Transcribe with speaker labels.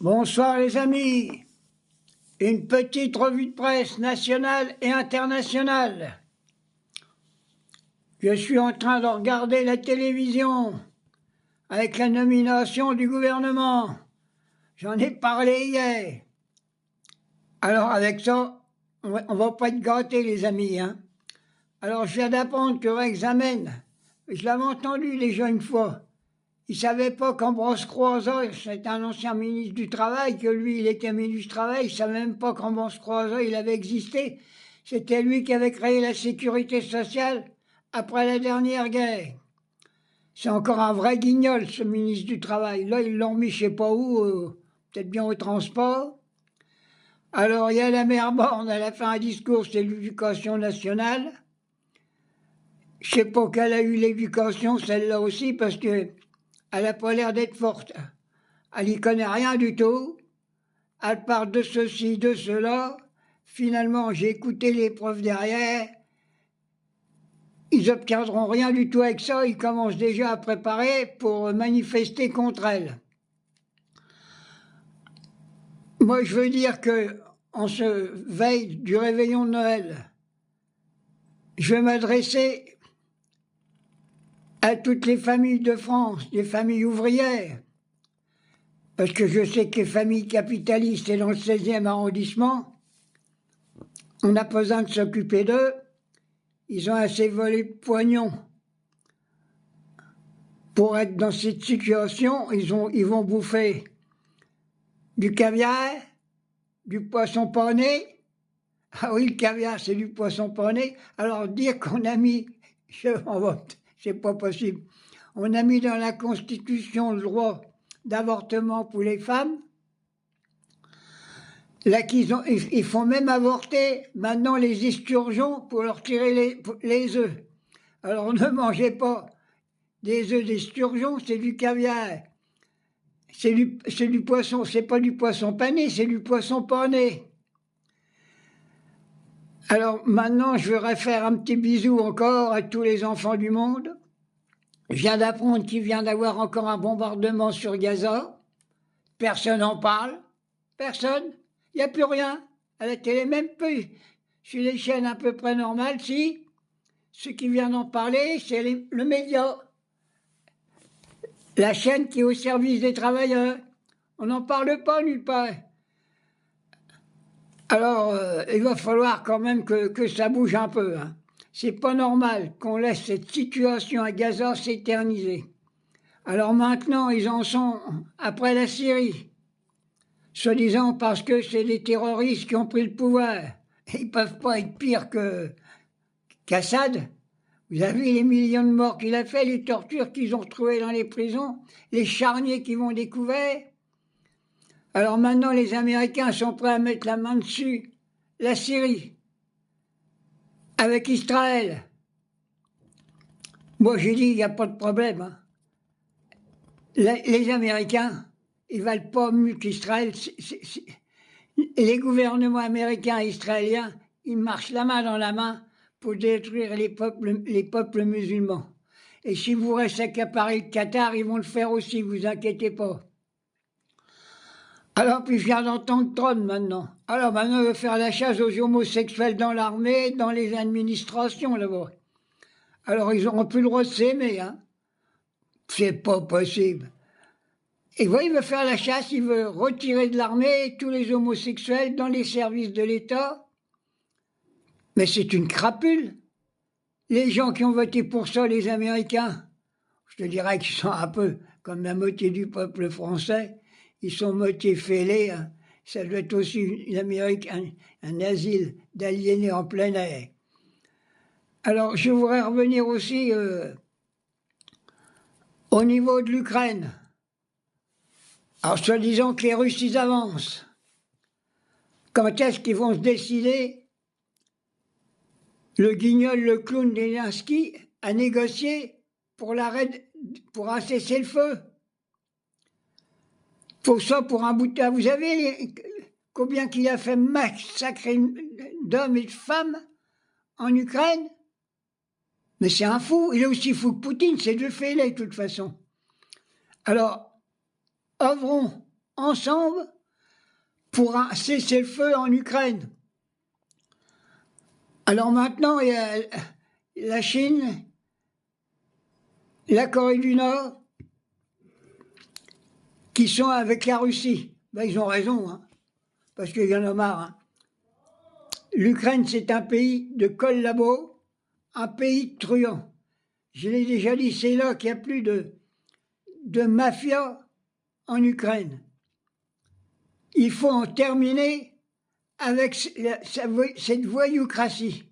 Speaker 1: Bonsoir les amis. Une petite revue de presse nationale et internationale. Je suis en train de regarder la télévision avec la nomination du gouvernement. J'en ai parlé hier. Alors avec ça, on va pas être gâtés les amis, hein. Alors je viens d'apprendre que Rex Amen, je l'avais entendu déjà une fois. Il ne savait pas qu'Ambroise Croizat, c'est un ancien ministre du Travail, que lui, il était ministre du Travail. Il ne savait même pas qu'Ambroise Croizat, il avait existé. C'était lui qui avait créé la sécurité sociale après la dernière guerre. C'est encore un vrai guignol, ce ministre du Travail. Là, ils l'ont mis je ne sais pas où, peut-être bien au transport. Alors, il y a la mère Borne, elle a fait un discours sur l'éducation nationale. Je ne sais pas qu'elle a eu l'éducation, celle-là aussi, parce que elle n'a pas l'air d'être forte. Elle n'y connaît rien du tout. Elle parle de ceci, de cela. Finalement, j'ai écouté les profs derrière. Ils n'obtiendront rien du tout avec ça. Ils commencent déjà à préparer pour manifester contre elle. Moi, je veux dire que, en ce veille du réveillon de Noël, je vais m'adresser à toutes les familles de France, les familles ouvrières, parce que je sais que les familles capitalistes et dans le 16e arrondissement, on n'a pas besoin de s'occuper d'eux, ils ont assez volé de pognon. Pour être dans cette situation, ils vont bouffer du caviar, du poisson pané. Ah oui, le caviar, c'est du poisson pané. Alors dire qu'on a mis, c'est pas possible, on a mis dans la Constitution le droit d'avortement pour les femmes. Là, ils font même avorter maintenant les esturgeons pour leur tirer les œufs. Alors ne mangez pas des œufs d'esturgeon, c'est du caviar. C'est du poisson, c'est pas du poisson pané, c'est du poisson pané. Alors maintenant, je voudrais faire un petit bisou encore à tous les enfants du monde. Je viens d'apprendre qu'il vient d'avoir encore un bombardement sur Gaza. Personne n'en parle. Personne. Il n'y a plus rien. À la télé, même plus. Sur les chaînes à peu près normales, si. Ce qui vient d'en parler, c'est le média. La chaîne qui est au service des travailleurs. On n'en parle pas nulle part. Alors, il va falloir quand même que ça bouge un peu, hein. C'est pas normal qu'on laisse cette situation à Gaza s'éterniser. Alors maintenant, ils en sont après la Syrie. Soi-disant parce que c'est des terroristes qui ont pris le pouvoir. Ils ne peuvent pas être pires qu'Assad. Vous avez vu les millions de morts qu'il a fait, les tortures qu'ils ont retrouvées dans les prisons, les charniers qu'ils vont découvrir. Alors maintenant, les Américains sont prêts à mettre la main dessus. La Syrie, avec Israël. Moi, j'ai dit, il n'y a pas de problème, hein. Les Américains, ils ne valent pas mieux qu'Israël. Les gouvernements américains et israéliens, ils marchent la main dans la main pour détruire les peuples musulmans. Et si vous restez accaparer le Qatar, ils vont le faire aussi, vous inquiétez pas. Alors, puis je viens d'entendre Trump maintenant. Alors maintenant, il veut faire la chasse aux homosexuels dans l'armée, dans les administrations là-bas. Alors, ils n'auront plus le droit de s'aimer, hein. C'est pas possible. Et voilà, il veut faire la chasse, il veut retirer de l'armée tous les homosexuels dans les services de l'État. Mais c'est une crapule. Les gens qui ont voté pour ça, les Américains, je te dirais qu'ils sont un peu comme la moitié du peuple français. Ils sont moitié fêlés, hein. Ça doit être aussi une Amérique, un asile d'aliénés en plein air. Alors, je voudrais revenir aussi au niveau de l'Ukraine. Alors, soi-disant que les Russes, ils avancent. Quand est-ce qu'ils vont se décider, le guignol, le clown Zelensky, à négocier pour un cessez-le-feu? Pour ça, pour un bout de temps. Vous savez combien qu'il a fait massacrer d'hommes et de femmes en Ukraine? Mais c'est un fou. Il est aussi fou que Poutine, c'est deux fêlés de toute façon. Alors, œuvrons ensemble pour un cessez-le-feu en Ukraine. Alors maintenant, il y a la Chine, la Corée du Nord, qui sont avec la Russie. Ben, ils ont raison, hein, parce qu'il y en a marre. Hein. L'Ukraine, c'est un pays de collabos, un pays de truands. Je l'ai déjà dit, c'est là qu'il n'y a plus de mafia en Ukraine. Il faut en terminer avec cette voyoucratie.